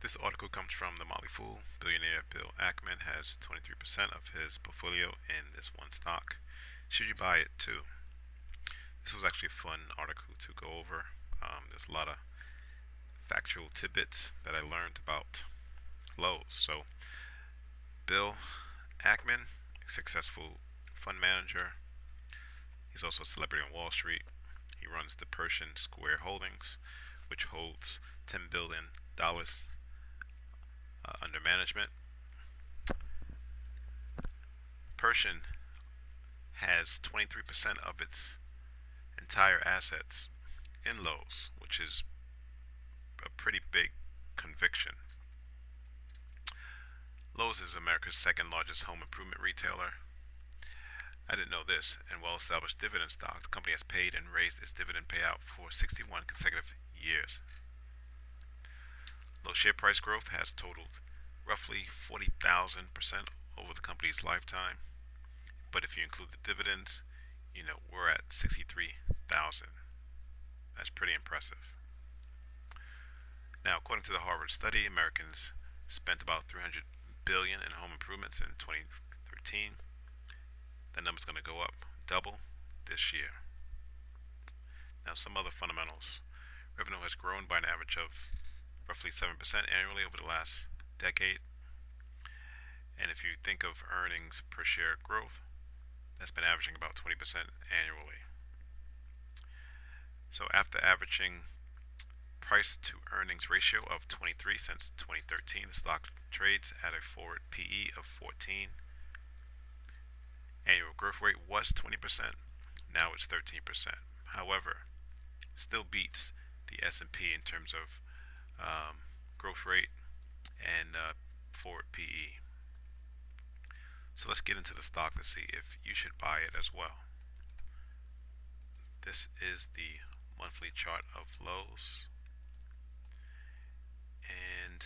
This article comes from The Motley Fool. Billionaire Bill Ackman has 23% of his portfolio in this one stock. Should you buy it too? This was actually a fun article to go over. There's a lot of factual tidbits that I learned about Lowe's. So, Bill Ackman, successful fund manager. He's also a celebrity on Wall Street. He runs the Pershing Square Holdings, which holds $10 billion under management. Pershing has 23% of its entire assets in Lowe's, which is a pretty big conviction. Lowe's is America's second largest home improvement retailer. I didn't know this, and well-established dividend stock. The company has paid and raised its dividend payout for 61 consecutive years. Lowe's share price growth has totaled roughly 40,000% over the company's lifetime. But if you include the dividends, we're at 63,000. That's pretty impressive. Now, according to the Harvard study, Americans spent about 300 billion in home improvements in 2013. That number's going to go up double this year. Now, some other fundamentals. Revenue has grown by an average of roughly 7% annually over the last decade. And if you think of earnings per share growth, that's been averaging about 20% annually. So after averaging price to earnings ratio of 23 since 2013, the stock trades at a forward PE of 14. Annual growth rate was 20%. Now it's 13%. However, still beats the S&P in terms of growth rate and forward PE. So let's get into the stock to see if you should buy it as well. This is the monthly chart of Lowe's, and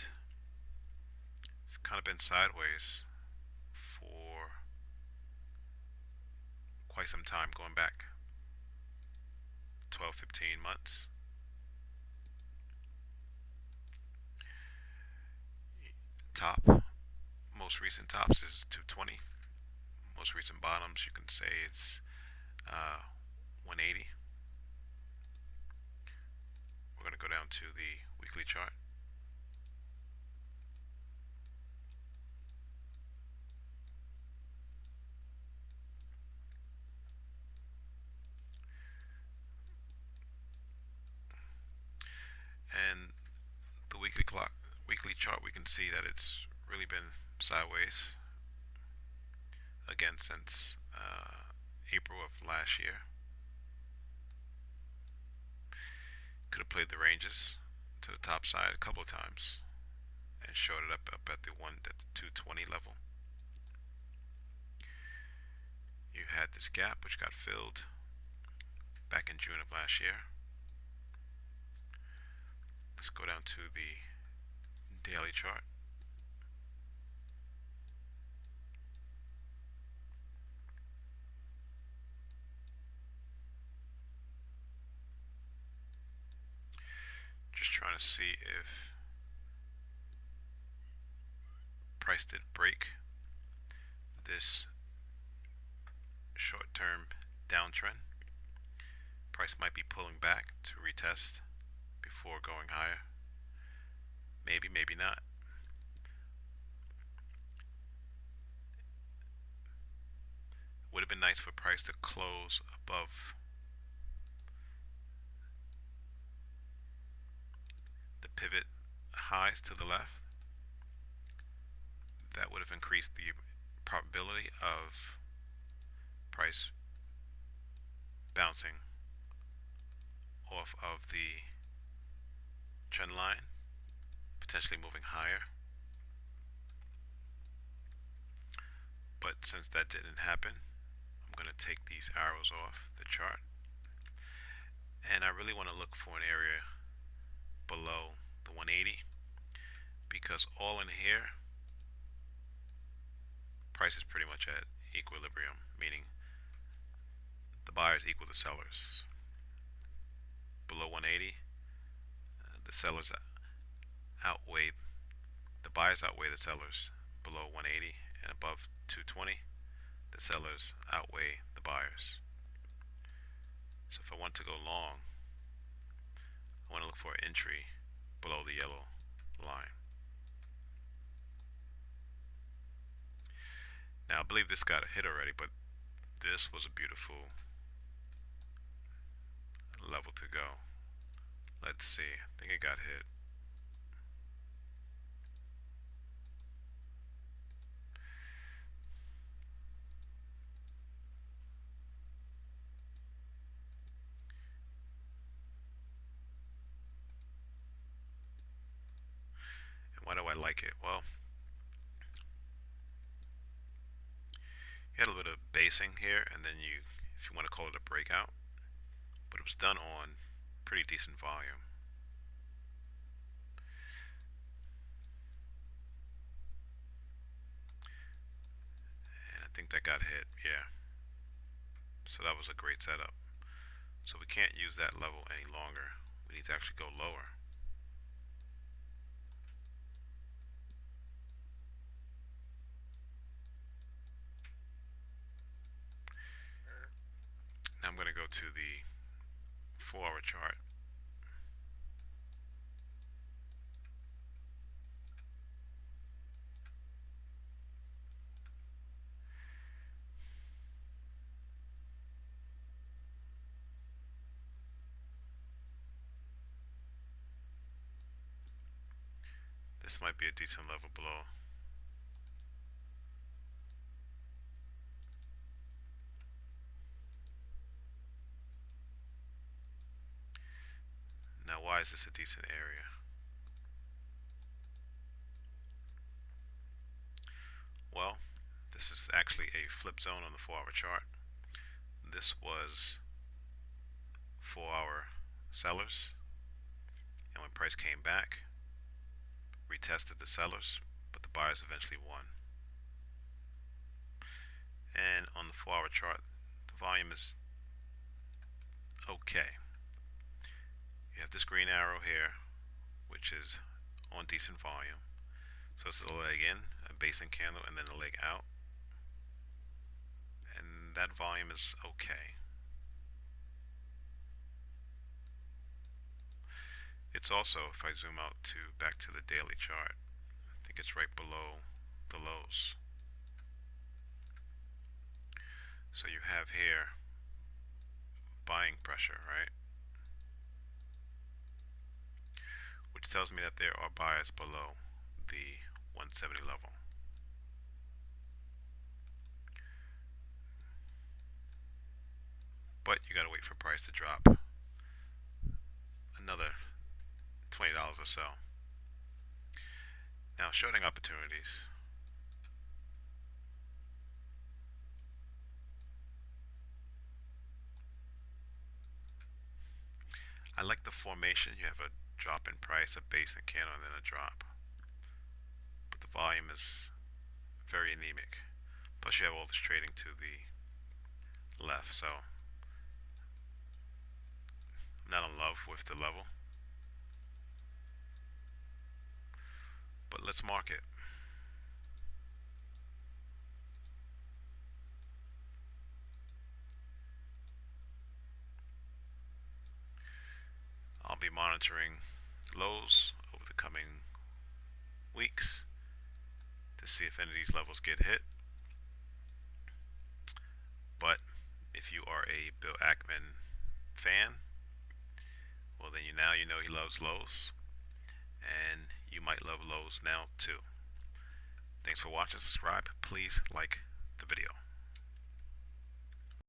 it's kind of been sideways for quite some time, going back 12-15 months. Top, most recent tops is 220. Most recent bottoms, you can say it's 180. We're going to go down to the weekly chart. And the weekly chart, we can see that it's really been sideways again since April of last year. Could have played the ranges to the top side a couple of times and showed it up at the 220 level. You had this gap which got filled back in June of last year. Let's go down to the daily chart. Just trying to see if price did break this short-term downtrend. Price might be pulling back to retest before going higher. Maybe, maybe not. Would have been nice for price to close above the pivot highs to the left. That would have increased the probability of price bouncing off of the trend line, potentially moving higher. But since that didn't happen, I'm going to take these arrows off the chart, and I really want to look for an area below the 180, because all in here price is pretty much at equilibrium, meaning the buyers equal the sellers. Below 180, the sellers outweigh buyers outweigh the sellers below 180 and above 220. The sellers outweigh the buyers. So if I want to go long, I want to look for an entry below the yellow line. Now I believe this got a hit already, but this was a beautiful level to go. Let's see, I think it got hit. And why do I like it? Well, you had a little bit of basing here, and then you, if you want to call it a breakout, but it was done on pretty decent volume. And I think that got hit, yeah. So that was a great setup. So we can't use that level any longer. We need to actually go lower. Now I'm going to go to the 4-hour chart. This might be a decent level below. Now why is this a decent area? Well, this is actually a flip zone on the 4-hour chart. This was 4-hour sellers, and when price came back, retested the sellers, but the buyers eventually won. And on the 4-hour chart, the volume is okay. You have this green arrow here, which is on decent volume. So it's a leg in, a basing candle, and then a leg out. And that volume is okay. It's also, if I zoom out to back to the daily chart, I think it's right below the lows. So you have here buying pressure, right? Which tells me that there are buyers below the 170 level. But you gotta wait for price to drop another $20 or so. Now, shorting opportunities. I like the formation. You have a drop in price, a basic candle, and then a drop. But the volume is very anemic. Plus, you have all this trading to the left, so I'm not in love with the level. But let's mark it. I'll be monitoring lows over the coming weeks to see if any of these levels get hit. But if you are a Bill Ackman fan, well then you know he loves lows, and you might love lows now too. Thanks for watching. Subscribe. Please like the video.